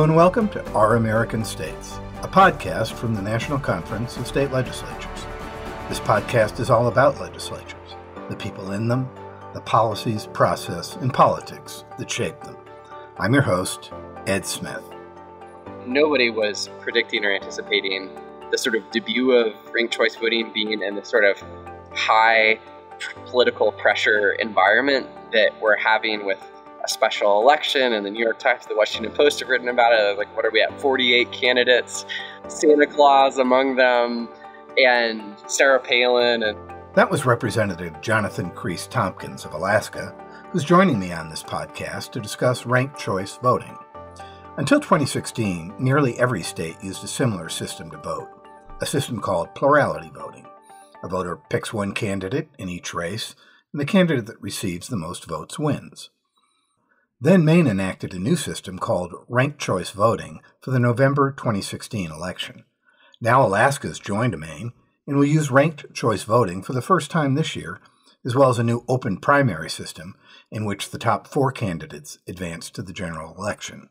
and welcome to Our American States, a podcast from the National Conference of State Legislatures. This podcast is all about legislatures, the people in them, the policies, process, and politics that shape them. I'm your host, Ed Smith. Nobody was predicting or anticipating the sort of debut of ranked choice voting being in the sort of high political pressure environment that we're having with a special election, and the New York Times, the Washington Post have written about it. Like, what are we at? 48 candidates, Santa Claus among them, and Sarah Palin. And that was Representative Jonathan Creese-Tompkins of Alaska, who's joining me on this podcast to discuss ranked choice voting. Until 2016, nearly every state used a similar system to vote, a system called plurality voting. A voter picks one candidate in each race, and the candidate that receives the most votes wins. Then Maine enacted a new system called ranked choice voting for the November 2016 election. Now Alaska's joined Maine and will use ranked choice voting for the first time this year, as well as a new open primary system in which the top 4 candidates advance to the general election.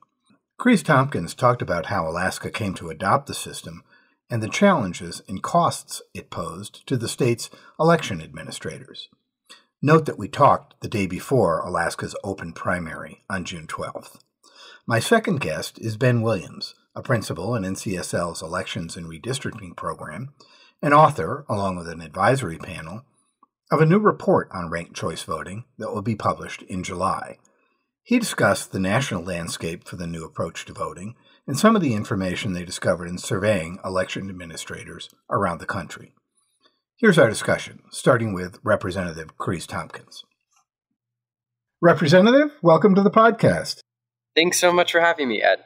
Creese-Tompkins talked about how Alaska came to adopt the system and the challenges and costs it posed to the state's election administrators. Note that we talked the day before Alaska's open primary on June 12th. My second guest is Ben Williams, a principal in NCSL's Elections and Redistricting program, an author, along with an advisory panel, of a new report on ranked choice voting that will be published in July. He discussed the national landscape for the new approach to voting and some of the information they discovered in surveying election administrators around the country. Here's our discussion, starting with Representative Creese-Tompkins. Representative, welcome to the podcast. Thanks so much for having me, Ed.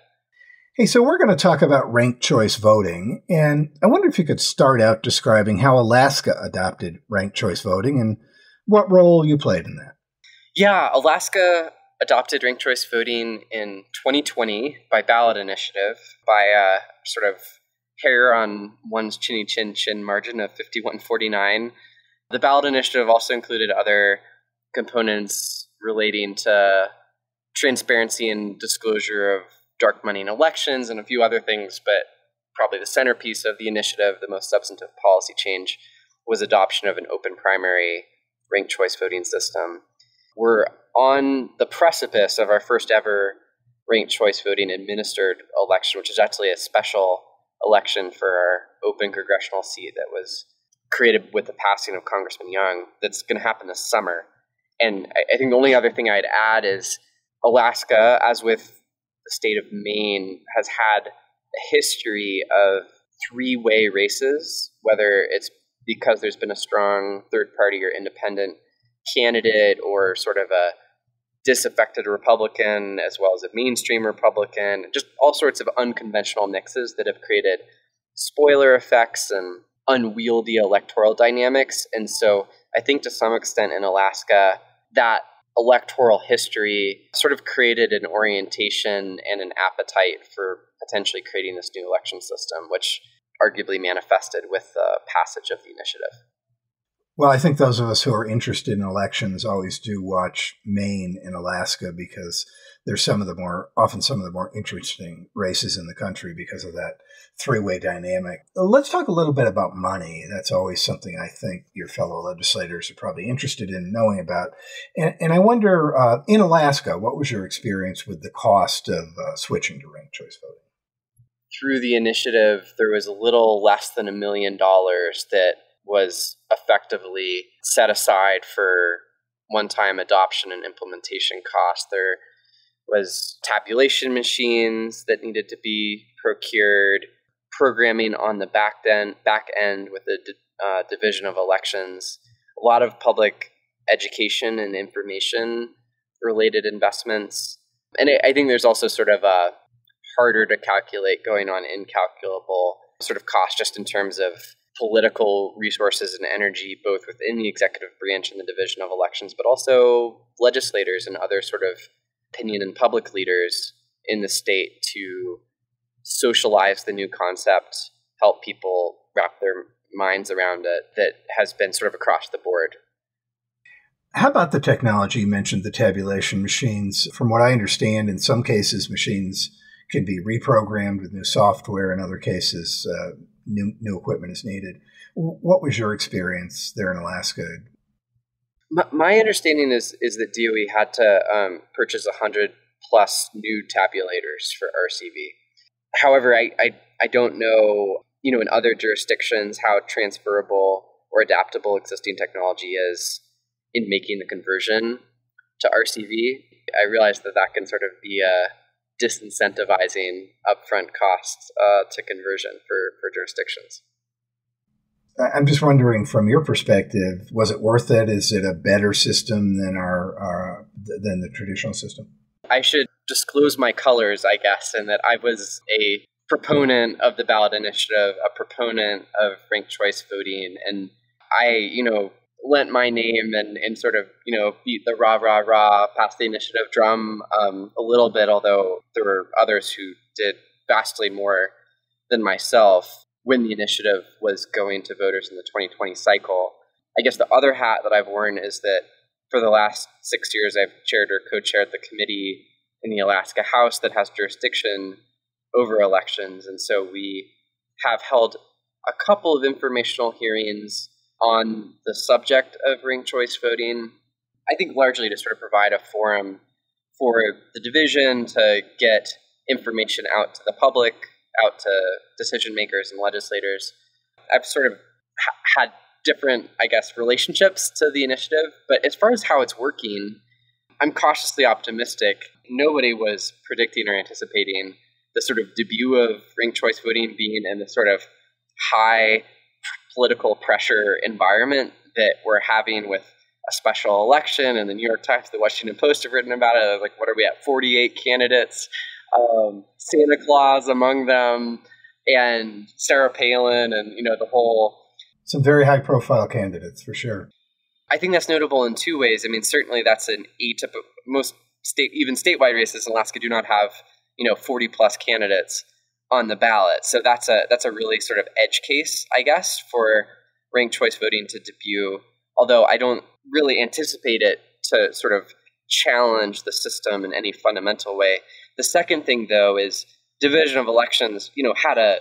Hey, so we're going to talk about ranked choice voting, and I wonder if you could start out describing how Alaska adopted ranked choice voting and what role you played in that. Yeah, Alaska adopted ranked choice voting in 2020 by ballot initiative by a sort of hair on one's chinny chin margin of 51-49. The ballot initiative also included other components relating to transparency and disclosure of dark money in elections and a few other things, but probably the centerpiece of the initiative, the most substantive policy change, was adoption of an open primary ranked choice voting system. We're on the precipice of our first ever ranked choice voting administered election, which is actually a special election for our open congressional seat that was created with the passing of Congressman Young. That's going to happen this summer. And I think the only other thing I'd add is Alaska, as with the state of Maine, has had a history of three-way races, whether it's because there's been a strong third-party or independent candidate or sort of a disaffected Republican as well as a mainstream Republican, just all sorts of unconventional mixes that have created spoiler effects and unwieldy electoral dynamics. And so I think to some extent in Alaska, that electoral history sort of created an orientation and an appetite for potentially creating this new election system, which arguably manifested with the passage of the initiative. Well, I think those of us who are interested in elections always do watch Maine and Alaska because they're often some of the more interesting races in the country because of that three-way dynamic. Let's talk a little bit about money. That's always something I think your fellow legislators are probably interested in knowing about. And I wonder, in Alaska, what was your experience with the cost of switching to ranked choice voting? Through the initiative, there was a little less than $1 million that was effectively set aside for one-time adoption and implementation costs. There was tabulation machines that needed to be procured, programming on the back end with the Division of Elections, a lot of public education and information-related investments. And I think there's also sort of a harder to calculate going on incalculable sort of cost just in terms of political resources and energy, both within the executive branch and the Division of Elections, but also legislators and other sort of opinion and public leaders in the state to socialize the new concept, help people wrap their minds around it, that has been sort of across the board. How about the technology? You mentioned the tabulation machines. From what I understand, in some cases, machines can be reprogrammed with new software. In other cases, new equipment is needed. What was your experience there in Alaska? My understanding is that DOE had to purchase 100 plus new tabulators for RCV. However, I don't know, in other jurisdictions how transferable or adaptable existing technology is in making the conversion to RCV. I realize that can sort of be disincentivizing upfront costs to conversion for jurisdictions. I'm just wondering, from your perspective, was it worth it? Is it a better system than than the traditional system? I should disclose my colors, I guess, in that I was a proponent of the ballot initiative, a proponent of ranked choice voting, and I, lent my name and sort of, beat the rah, past the initiative drum a little bit, although there were others who did vastly more than myself when the initiative was going to voters in the 2020 cycle. I guess the other hat that I've worn is that for the last 6 years, I've chaired or co-chaired the committee in the Alaska House that has jurisdiction over elections. And so we have held a couple of informational hearings on the subject of ranked choice voting, I think largely to sort of provide a forum for the division to get information out to the public, out to decision makers and legislators. I've sort of had different, relationships to the initiative, but as far as how it's working, I'm cautiously optimistic. Nobody was predicting or anticipating the sort of debut of ranked choice voting being in the sort of high political pressure environment that we're having with a special election, and the New York Times, the Washington Post have written about it. Like, what are we at? 48 candidates, Santa Claus among them, and Sarah Palin, and the whole. Some very high-profile candidates for sure. I think that's notable in two ways. I mean, certainly that's an atypical. Most even statewide races in Alaska do not have 40 plus candidates on the ballot. So that's a really sort of edge case, I guess, for ranked choice voting to debut. Although I don't really anticipate it to sort of challenge the system in any fundamental way. The second thing, though, is Division of Elections, had a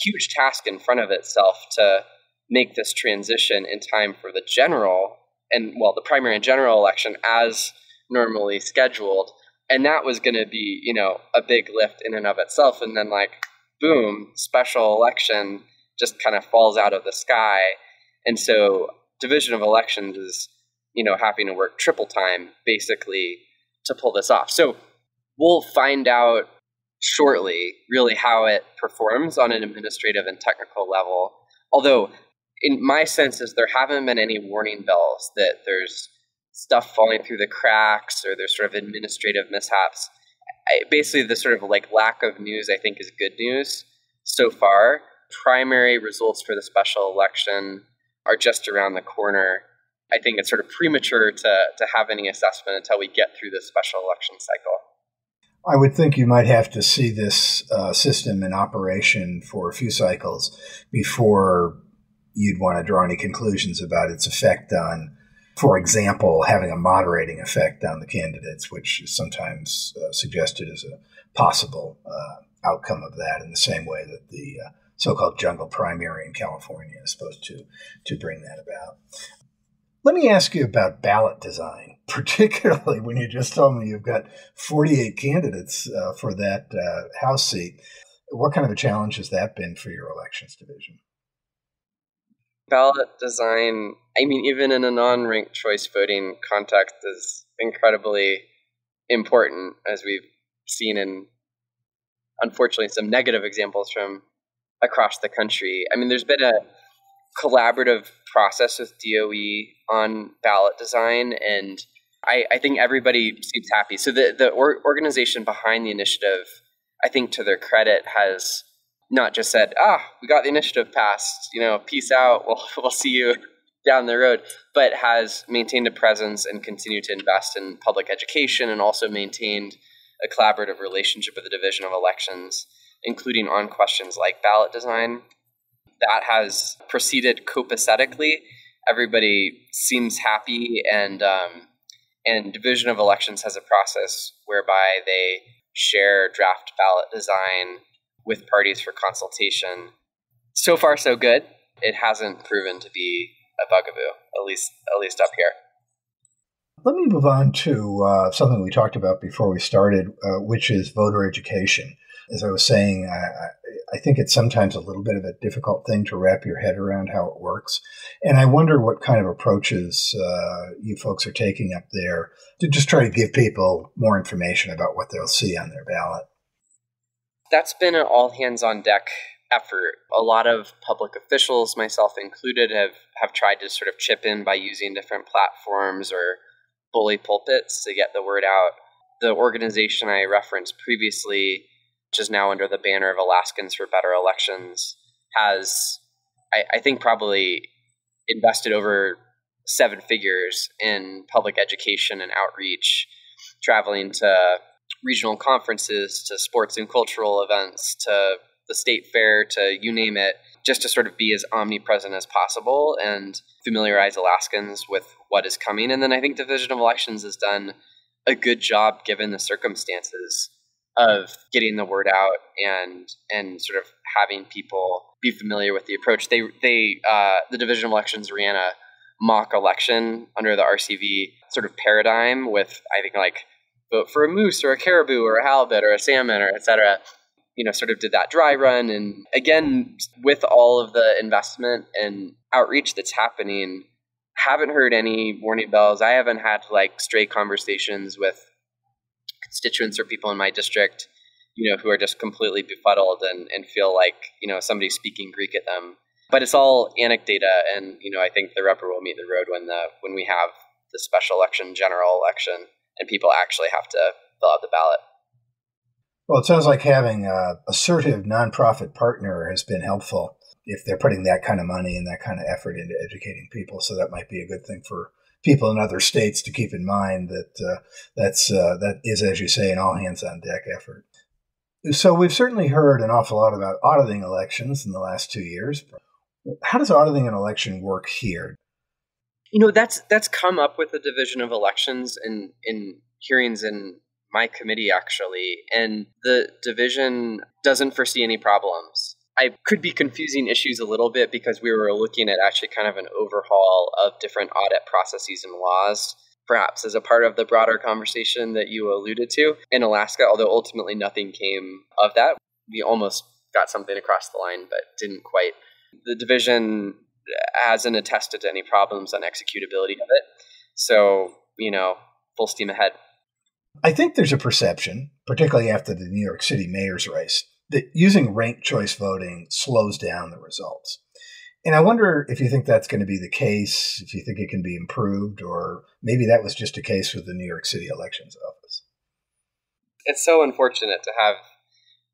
huge task in front of itself to make this transition in time for the the primary and general election as normally scheduled. And that was going to be, a big lift in and of itself. And then boom, special election just kind of falls out of the sky. And so Division of Elections is, having to work triple time basically to pull this off. So we'll find out shortly really how it performs on an administrative and technical level. Although in my sense is there haven't been any warning bells that there's stuff falling through the cracks or there's sort of administrative mishaps. Basically, the sort of lack of news, I think, is good news so far. Primary results for the special election are just around the corner. I think it's sort of premature to have any assessment until we get through this special election cycle. I would think you might have to see this system in operation for a few cycles before you'd want to draw any conclusions about its effect on, for example, having a moderating effect on the candidates, which is sometimes suggested as a possible outcome of that, in the same way that the so-called jungle primary in California is supposed to bring that about. Let me ask you about ballot design, particularly when you just told me you've got 48 candidates for that House seat. What kind of a challenge has that been for your elections division? Ballot design, even in a non-ranked choice voting context, is incredibly important, as we've seen in, unfortunately, some negative examples from across the country. There's been a collaborative process with DOE on ballot design, and I think everybody seems happy. So the organization behind the initiative, I think to their credit, has not just said, we got the initiative passed, peace out, we'll see you down the road, but has maintained a presence and continued to invest in public education, and also maintained a collaborative relationship with the Division of Elections, including on questions like ballot design. That has proceeded copacetically. Everybody seems happy, and Division of Elections has a process whereby they share draft ballot design with parties for consultation. So far, so good. It hasn't proven to be a bugaboo, at least up here. Let me move on to something we talked about before we started, which is voter education. As I was saying, I think it's sometimes a little bit of a difficult thing to wrap your head around how it works. And I wonder what kind of approaches you folks are taking up there to just try to give people more information about what they'll see on their ballot. That's been an all-hands-on-deck effort. A lot of public officials, myself included, have tried to sort of chip in by using different platforms or bully pulpits to get the word out. The organization I referenced previously, which is now under the banner of Alaskans for Better Elections, has, I think, probably invested over 7 figures in public education and outreach, traveling to regional conferences, to sports and cultural events, to the state fair, to you name it, just to sort of be as omnipresent as possible and familiarize Alaskans with what is coming. And then I think Division of Elections has done a good job, given the circumstances, of getting the word out and sort of having people be familiar with the approach. The Division of Elections ran a mock election under the RCV sort of paradigm with, I think, like, vote for a moose or a caribou or a halibut or a salmon or et cetera. Sort of did that dry run. And again, with all of the investment and outreach that's happening, haven't heard any warning bells. I haven't had stray conversations with constituents or people in my district, who are just completely befuddled and feel like, somebody's speaking Greek at them. But it's all anecdata. And, I think the rubber will meet the road when we have the special election, general election, and people actually have to fill out the ballot. Well, it sounds like having an assertive nonprofit partner has been helpful if they're putting that kind of money and that kind of effort into educating people. So that might be a good thing for people in other states to keep in mind that that is, as you say, an all-hands-on-deck effort. So we've certainly heard an awful lot about auditing elections in the last 2 years. How does auditing an election work here? That's come up with the Division of Elections in hearings in my committee, actually, and the division doesn't foresee any problems. I could be confusing issues a little bit because we were looking at actually kind of an overhaul of different audit processes and laws, perhaps as a part of the broader conversation that you alluded to in Alaska, although ultimately nothing came of that. We almost got something across the line, but didn't quite. The division hasn't attested to any problems on executability of it. So, full steam ahead. I think there's a perception, particularly after the New York City mayor's race, that using ranked choice voting slows down the results. And I wonder if you think that's going to be the case, if you think it can be improved, or maybe that was just a case with the New York City Elections Office. It's so unfortunate to have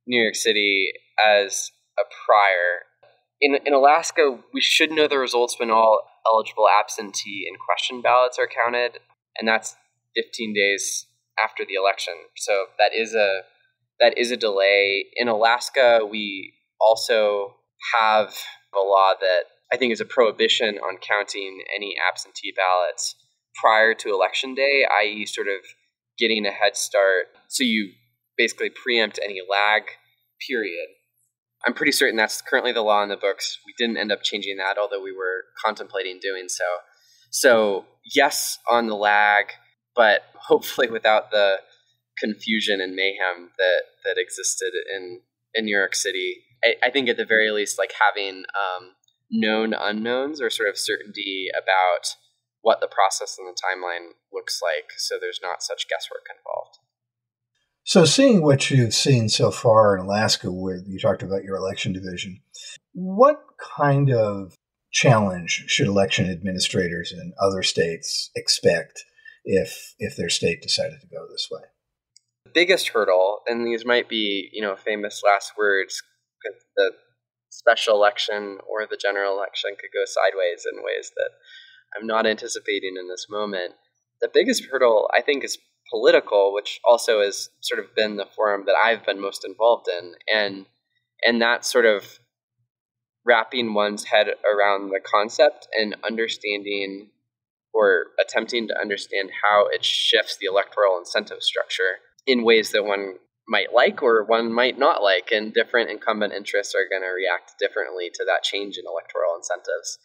New York City as a prior. In Alaska, we should know the results when all eligible absentee and question ballots are counted, and that's 15 days after the election. So that is a delay. In Alaska, we also have a law that I think is a prohibition on counting any absentee ballots prior to election day, i.e. sort of getting a head start. So you basically preempt any lag period. I'm pretty certain that's currently the law in the books. We didn't end up changing that, although we were contemplating doing so. So yes, on the lag, but hopefully without the confusion and mayhem that existed in New York City. I think at the very least, having known unknowns or sort of certainty about what the process and the timeline looks like, so there's not such guesswork involved. So seeing what you've seen so far in Alaska, with you talked about your election division, what kind of challenge should election administrators in other states expect if their state decided to go this way? The biggest hurdle, and these might be, famous last words, because the special election or the general election could go sideways in ways that I'm not anticipating in this moment. The biggest hurdle, I think, is political, which also has sort of been the forum that I've been most involved in. And that sort of wrapping one's head around the concept and understanding or attempting to understand how it shifts the electoral incentive structure in ways that one might like or one might not like, and different incumbent interests are going to react differently to that change in electoral incentives.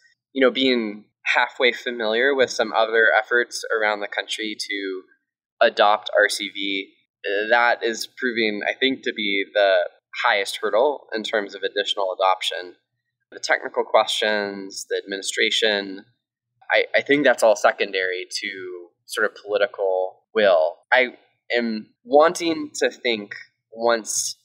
Being halfway familiar with some other efforts around the country to adopt RCV, that is proving, I think, to be the highest hurdle in terms of additional adoption. The technical questions, the administration, I think that's all secondary to sort of political will. I am wanting to think once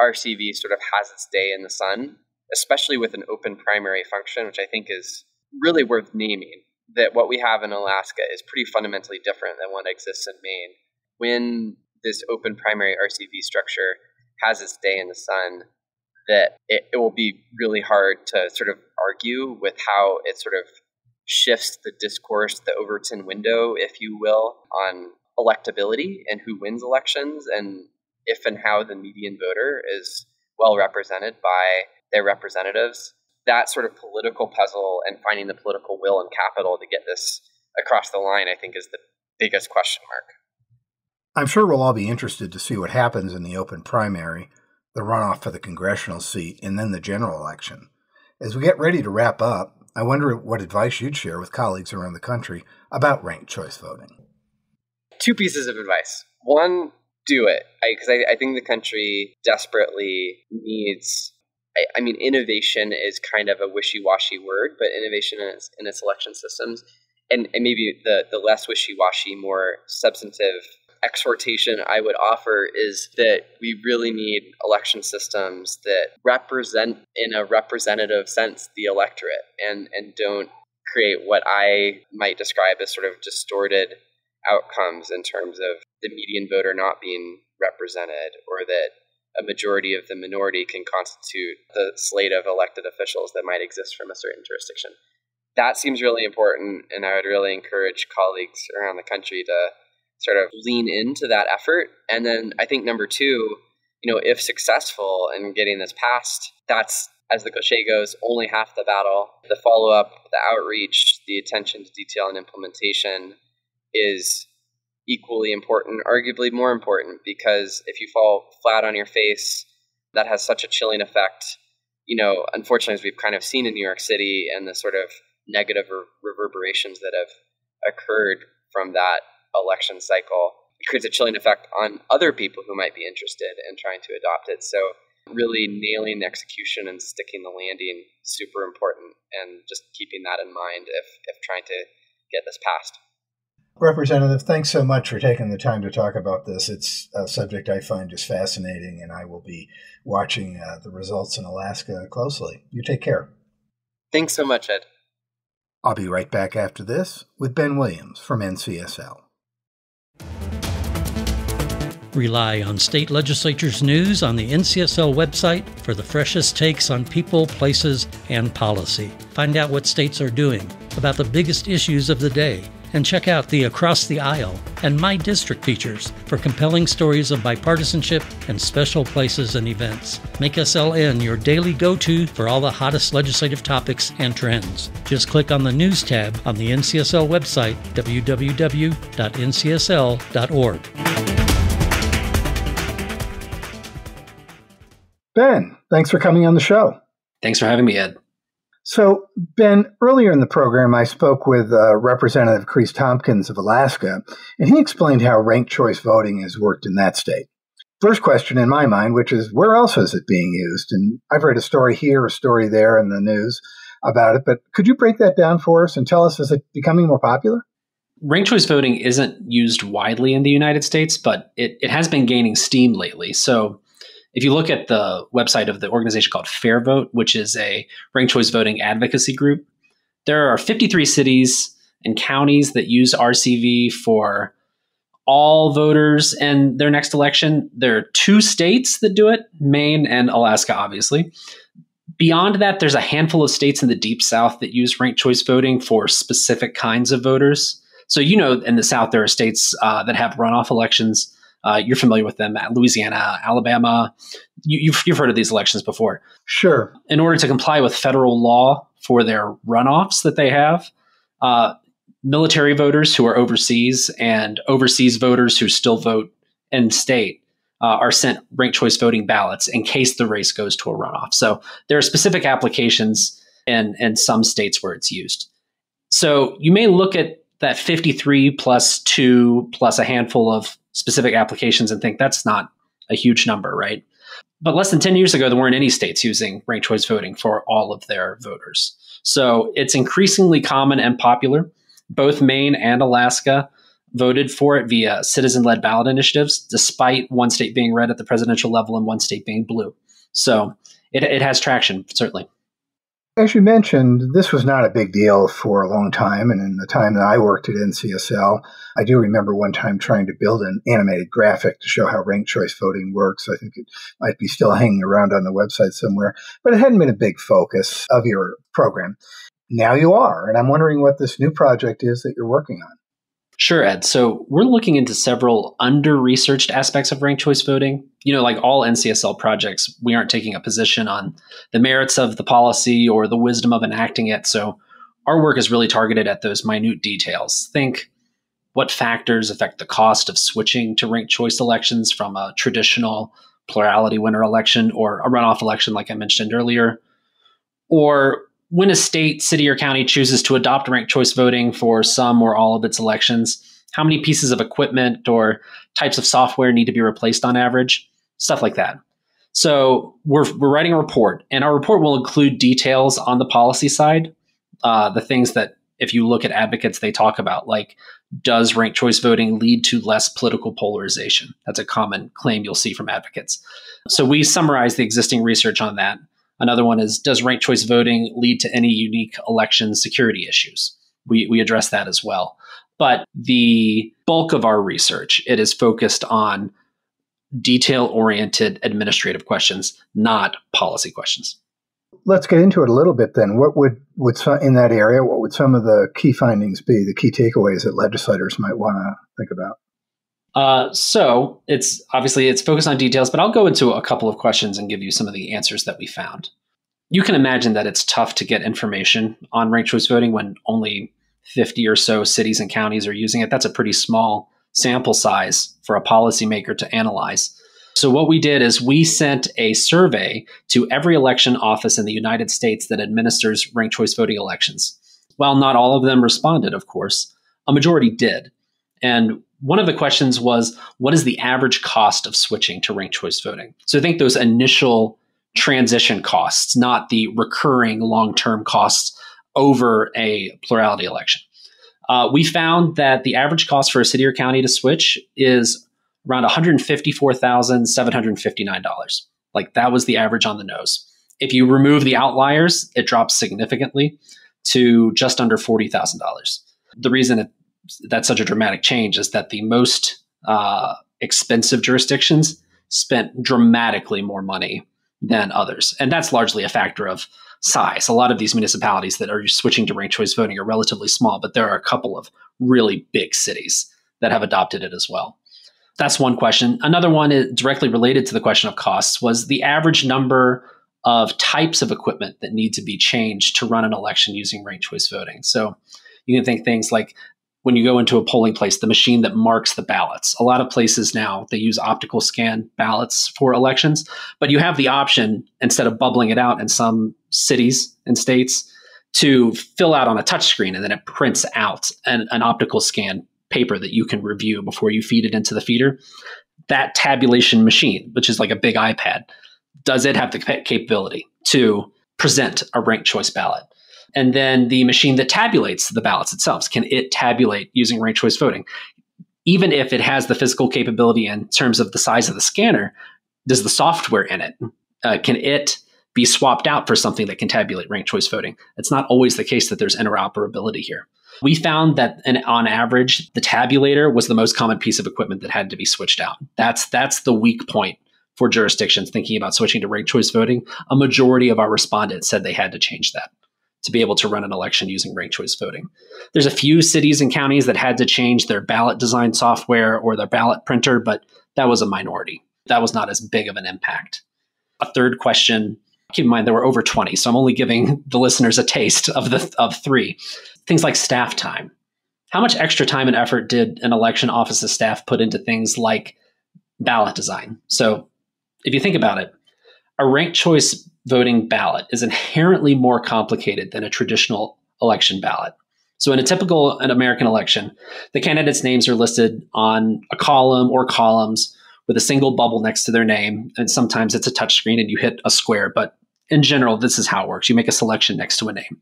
RCV sort of has its day in the sun, especially with an open primary function, which I think is really worth naming, that what we have in Alaska is pretty fundamentally different than what exists in Maine. When this open primary RCV structure has its day in the sun, that it will be really hard to sort of argue with how it sort of shifts the discourse, the Overton window, if you will, on electability and who wins elections, and if and how the median voter is well represented by their representatives. That sort of political puzzle and finding the political will and capital to get this across the line, I think, is the biggest question mark. I'm sure we'll all be interested to see what happens in the open primary, the runoff for the congressional seat, and then the general election. As we get ready to wrap up, I wonder what advice you'd share with colleagues around the country about ranked choice voting. 2 pieces of advice. One, do it. Because I think the country desperately needs, innovation is kind of a wishy-washy word, but innovation in its election systems, and maybe the less wishy-washy, more substantive exhortation I would offer is that we really need election systems that represent, in a representative sense, the electorate and don't create what I might describe as sort of distorted outcomes in terms of the median voter not being represented, or that a majority of the minority can constitute the slate of elected officials that might exist from a certain jurisdiction. That seems really important, and I would really encourage colleagues around the country to sort of lean into that effort. And then I think number 2, if successful in getting this passed, that's, as the cliche goes, only half the battle. The follow-up, the outreach, the attention to detail and implementation is equally important, arguably more important, because if you fall flat on your face, that has such a chilling effect. Unfortunately, as we've kind of seen in New York City, and the sort of negative reverberations that have occurred from that election cycle, it creates a chilling effect on other people who might be interested in trying to adopt it. So really nailing the execution and sticking the landing, super important, and just keeping that in mind if trying to get this passed. Representative, thanks so much for taking the time to talk about this. It's a subject I find just fascinating, and I will be watching the results in Alaska closely. You take care. Thanks so much, Ed. I'll be right back after this with Ben Williams from NCSL. Rely on state legislatures' news on the NCSL website for the freshest takes on people, places, and policy. Find out what states are doing about the biggest issues of the day, and check out the Across the Aisle and My District features for compelling stories of bipartisanship and special places and events. Make SLN your daily go-to for all the hottest legislative topics and trends. Just click on the News tab on the NCSL website, www.ncsl.org. Ben, thanks for coming on the show. Thanks for having me, Ed. So, Ben, earlier in the program, I spoke with Representative Creese Tompkins of Alaska, and he explained how ranked choice voting has worked in that state. First question in my mind, which is, where else is it being used? And I've read a story here, a story there in the news about it, but could you break that down for us and tell us, is it becoming more popular? Ranked choice voting isn't used widely in the United States, but it has been gaining steam lately. So if you look at the website of the organization called Fair Vote, which is a ranked choice voting advocacy group, there are 53 cities and counties that use RCV for all voters in their next election. There are 2 states that do it, Maine and Alaska, obviously. Beyond that, there's a handful of states in the Deep South that use ranked choice voting for specific kinds of voters. So, in the South, there are states that have runoff elections. You're familiar with them, Louisiana, Alabama. You've heard of these elections before. Sure. In order to comply with federal law for their runoffs that they have, military voters who are overseas and overseas voters who still vote in state are sent ranked choice voting ballots in case the race goes to a runoff. So there are specific applications in some states where it's used. So you may look at that 53 plus 2 plus a handful of specific applications and think that's not a huge number, right? But less than 10 years ago, there weren't any states using ranked choice voting for all of their voters. So it's increasingly common and popular. Both Maine and Alaska voted for it via citizen-led ballot initiatives, despite one state being red at the presidential level and one state being blue. So it has traction, certainly. As you mentioned, this was not a big deal for a long time, and in the time that I worked at NCSL, I do remember one time trying to build an animated graphic to show how ranked choice voting works. I think it might be still hanging around on the website somewhere, but it hadn't been a big focus of your program. Now you are, and I'm wondering what this new project is that you're working on. Sure, Ed. So we're looking into several under-researched aspects of ranked choice voting. Like all NCSL projects, we aren't taking a position on the merits of the policy or the wisdom of enacting it. So our work is really targeted at those minute details. Think what factors affect the cost of switching to ranked choice elections from a traditional plurality winner election or a runoff election, like I mentioned earlier, or when a state, city, or county chooses to adopt ranked choice voting for some or all of its elections, how many pieces of equipment or types of software need to be replaced on average, stuff like that. So we're writing a report, and our report will include details on the policy side, the things that if you look at advocates, they talk about, like, does ranked choice voting lead to less political polarization? That's a common claim you'll see from advocates. So we summarize the existing research on that. Another one is, does ranked choice voting lead to any unique election security issues? We address that as well. But the bulk of our research, it is focused on detail-oriented administrative questions, not policy questions. Let's get into it a little bit then. What would in that area, what would some of the key findings be, the key takeaways that legislators might want to think about? So it's focused on details, but I'll go into a couple of questions and give you some of the answers that we found. You can imagine that it's tough to get information on ranked choice voting when only 50 or so cities and counties are using it. That's a pretty small sample size for a policymaker to analyze. So what we did is we sent a survey to every election office in the United States that administers ranked choice voting elections. While not all of them responded, of course, a majority did. And one of the questions was, what is the average cost of switching to ranked choice voting? So I think those initial transition costs, not the recurring long-term costs over a plurality election. We found that the average cost for a city or county to switch is around $154,759. Like, that was the average on the nose. If you remove the outliers, it drops significantly to just under $40,000. The reason that's such a dramatic change is that the most expensive jurisdictions spent dramatically more money than others. And that's largely a factor of size. A lot of these municipalities that are switching to ranked choice voting are relatively small, but there are a couple of really big cities that have adopted it as well. That's one question. Another one is directly related to the question of costs was the average number of types of equipment that need to be changed to run an election using ranked choice voting. So you can think things like, when you go into a polling place, the machine that marks the ballots. A lot of places now, they use optical scan ballots for elections, but you have the option, instead of bubbling it out in some cities and states, to fill out on a touchscreen, and then it prints out an optical scan paper that you can review before you feed it into the feeder. That tabulation machine, which is like a big iPad, does it have the capability to present a ranked choice ballot? And then the machine that tabulates the ballots itself, can it tabulate using ranked choice voting? Even if it has the physical capability in terms of the size of the scanner, does the software in it, can it be swapped out for something that can tabulate ranked choice voting? It's not always the case that there's interoperability here. We found that on average, the tabulator was the most common piece of equipment that had to be switched out. That's the weak point for jurisdictions thinking about switching to ranked choice voting. A majority of our respondents said they had to change that to be able to run an election using ranked choice voting. There's a few cities and counties that had to change their ballot design software or their ballot printer, but that was a minority. That was not as big of an impact. A third question, keep in mind there were over 20, so I'm only giving the listeners a taste of three. Things like staff time. How much extra time and effort did an election office's staff put into things like ballot design. So if you think about it, a ranked choice voting ballot is inherently more complicated than a traditional election ballot. So in a typical American election, the candidates' names are listed on a column or columns with a single bubble next to their name. And sometimes it's a touchscreen and you hit a square. But in general, this is how it works. You make a selection next to a name.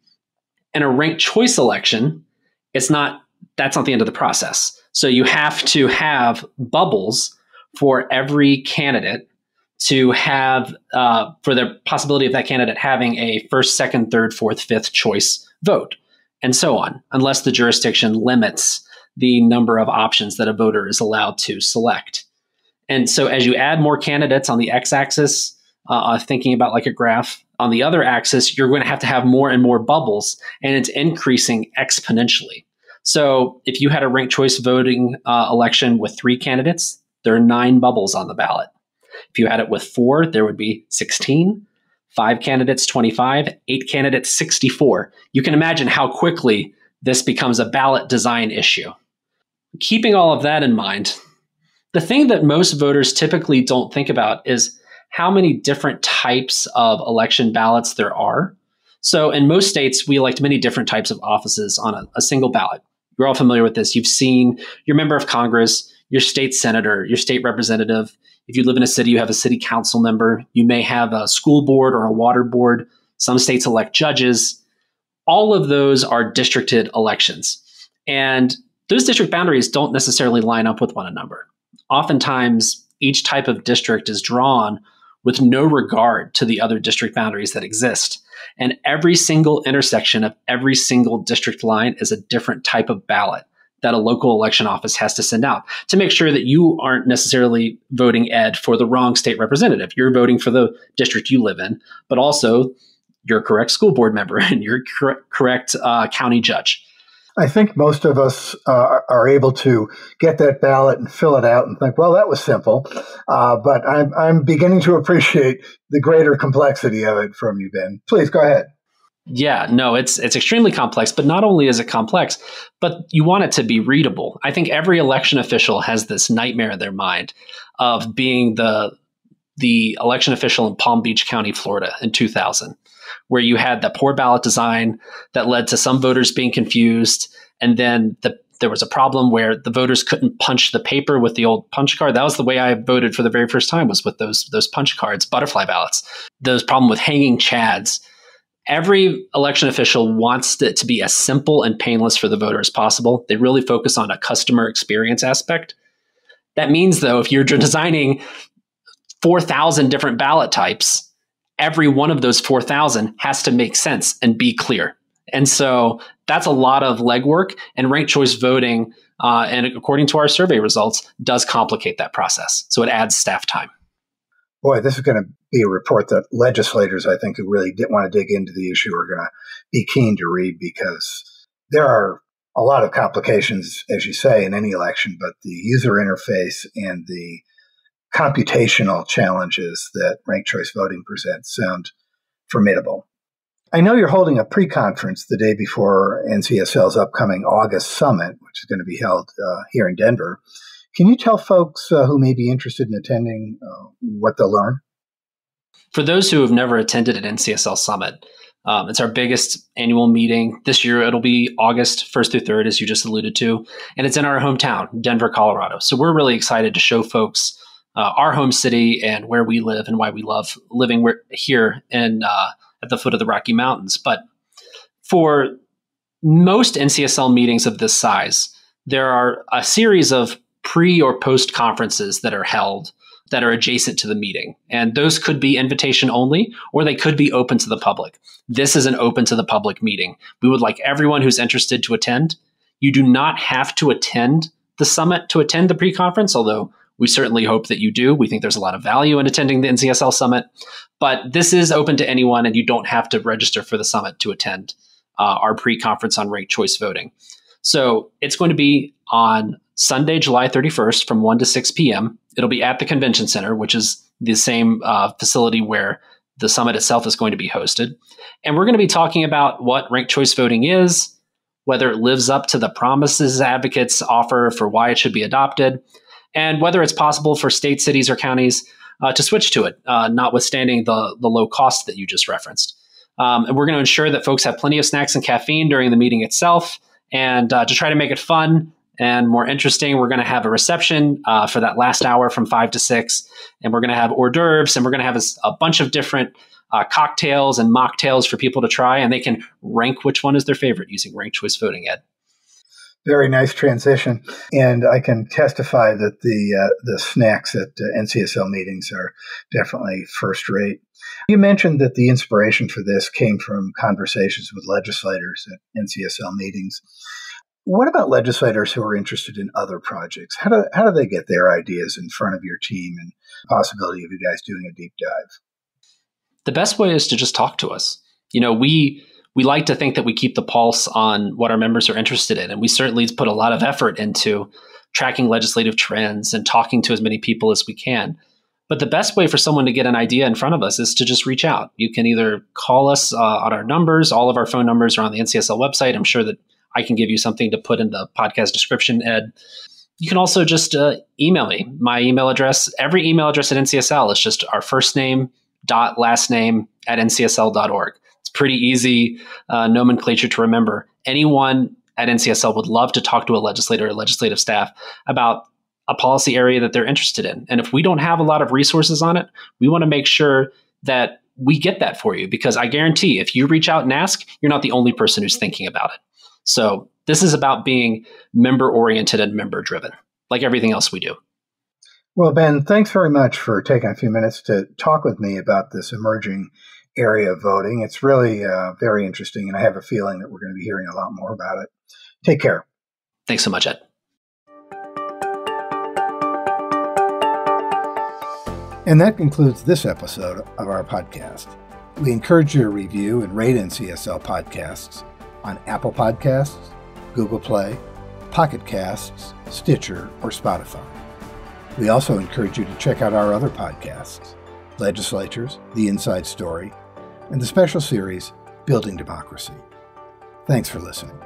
In a ranked choice election, that's not the end of the process. So you have to have bubbles for every candidate to have, for the possibility of that candidate having a first, second, third, fourth, fifth choice vote, and so on, unless the jurisdiction limits the number of options that a voter is allowed to select. And so as you add more candidates on the x-axis, thinking about like a graph, on the other axis, you're going to have more and more bubbles, and it's increasing exponentially. So if you had a ranked choice voting election with 3 candidates, there are 9 bubbles on the ballot. If you had it with 4, there would be 16, 5 candidates, 25, 8 candidates, 64. You can imagine how quickly this becomes a ballot design issue. Keeping all of that in mind, the thing that most voters typically don't think about is how many different types of election ballots there are. So in most states, we elect many different types of offices on a single ballot. You're all familiar with this. You've seen your member of Congress, your state senator, your state representative. If you live in a city, you have a city council member. You may have a school board or a water board. Some states elect judges. All of those are districted elections. And those district boundaries don't necessarily line up with one another. Oftentimes, each type of district is drawn with no regard to the other district boundaries that exist. And every single intersection of every single district line is a different type of ballot that a local election office has to send out to make sure that you aren't necessarily voting, Ed, for the wrong state representative. You're voting for the district you live in, but also your correct school board member and your correct county judge. I think most of us are able to get that ballot and fill it out and think, well, that was simple. But I'm beginning to appreciate the greater complexity of it from you, Ben. Please go ahead. Yeah, no, it's extremely complex, but not only is it complex, but you want it to be readable. I think every election official has this nightmare in their mind of being the election official in Palm Beach County, Florida in 2000, where you had that poor ballot design that led to some voters being confused. And then there was a problem where the voters couldn't punch the paper with the old punch card. That was the way I voted for the very first time, was with those punch cards, butterfly ballots. Those problem with hanging chads. Every election official wants it to be as simple and painless for the voter as possible. They really focus on a customer experience aspect. That means, though, if you're designing 4,000 different ballot types, every one of those 4,000 has to make sense and be clear. And so that's a lot of legwork, and ranked choice voting, and according to our survey results, does complicate that process. So it adds staff time. Boy, this is going to be a report that legislators, I think, who really did want to dig into the issue are going to be keen to read, because there are a lot of complications, as you say, in any election, but the user interface and the computational challenges that ranked choice voting presents sound formidable. I know you're holding a pre-conference the day before NCSL's upcoming August summit, which is going to be held here in Denver. Can you tell folks who may be interested in attending what they'll learn? For those who have never attended an NCSL summit, it's our biggest annual meeting. This year, it'll be August 1st through 3rd, as you just alluded to, and it's in our hometown, Denver, Colorado. So we're really excited to show folks our home city and where we live and why we love living here at the foot of the Rocky Mountains. But for most NCSL meetings of this size, there are a series of pre or post conferences that are held that are adjacent to the meeting. And those could be invitation only, or they could be open to the public. This is an open to the public meeting. We would like everyone who's interested to attend. You do not have to attend the summit to attend the pre-conference, although we certainly hope that you do. We think there's a lot of value in attending the NCSL summit, but this is open to anyone, and you don't have to register for the summit to attend our pre-conference on ranked choice voting. So it's going to be on Sunday, July 31st from 1 to 6 p.m. It'll be at the Convention Center, which is the same facility where the summit itself is going to be hosted. And we're going to be talking about what ranked choice voting is, whether it lives up to the promises advocates offer for why it should be adopted, and whether it's possible for states, cities, or counties to switch to it, notwithstanding the low cost that you just referenced. And we're going to ensure that folks have plenty of snacks and caffeine during the meeting itself. And to try to make it fun and more interesting, we're going to have a reception for that last hour from 5 to 6. And we're going to have hors d'oeuvres, and we're going to have a bunch of different cocktails and mocktails for people to try. And they can rank which one is their favorite using ranked choice voting, Ed. Very nice transition. And I can testify that the snacks at NCSL meetings are definitely first rate. You mentioned that the inspiration for this came from conversations with legislators at NCSL meetings. What about legislators who are interested in other projects? How do they get their ideas in front of your team and the possibility of you guys doing a deep dive? The best way is to just talk to us. We like to think that we keep the pulse on what our members are interested in. And we certainly put a lot of effort into tracking legislative trends and talking to as many people as we can. But the best way for someone to get an idea in front of us is to just reach out. You can either call us on our numbers. All of our phone numbers are on the NCSL website. I'm sure that I can give you something to put in the podcast description, Ed. You can also just email me. My email address, every email address at NCSL is just our first name dot last name at ncsl.org. Pretty easy nomenclature to remember. Anyone at NCSL would love to talk to a legislator or legislative staff about a policy area that they're interested in. And if we don't have a lot of resources on it, we want to make sure that we get that for you, because I guarantee if you reach out and ask, you're not the only person who's thinking about it. So this is about being member-oriented and member-driven, like everything else we do. Well, Ben, thanks very much for taking a few minutes to talk with me about this emerging area of voting. It's really very interesting, and I have a feeling that we're going to be hearing a lot more about it. Take care. Thanks so much, Ed. And that concludes this episode of our podcast. We encourage you to review and rate NCSL podcasts on Apple Podcasts, Google Play, Pocket Casts, Stitcher, or Spotify. We also encourage you to check out our other podcasts, Legislatures, The Inside Story, and the special series, Building Democracy. Thanks for listening.